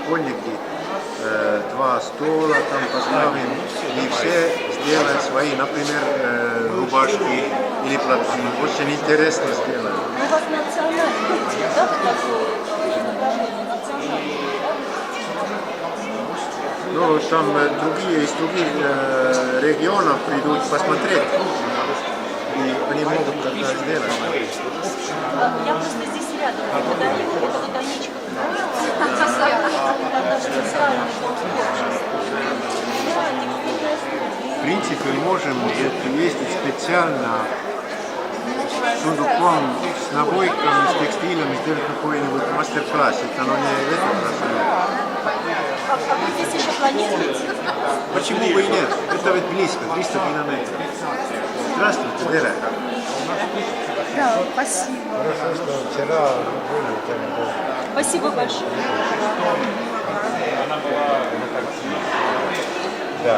школьники, 2 стола там поставим, и все сделают свои, например, рубашки или платки. Очень интересно сделаем. У вас национальный, да, вы такое направление национальное, Ну, там другие из других регионов придут посмотреть, и они могут тогда сделать. да? Я просто здесь рядом, когда ехали, когда водичка когда специально В принципе, мы можем ездить специально с сундуком, с набойками, с текстилем, сделать какой-нибудь мастер-класс. Это оно не в этом раз. А вы здесь еще планируете? Почему бы и нет? Это ведь близко, 300 километров. Здравствуйте, Вера. Да, спасибо. Хорошо, что вчера были. Спасибо большое. Да.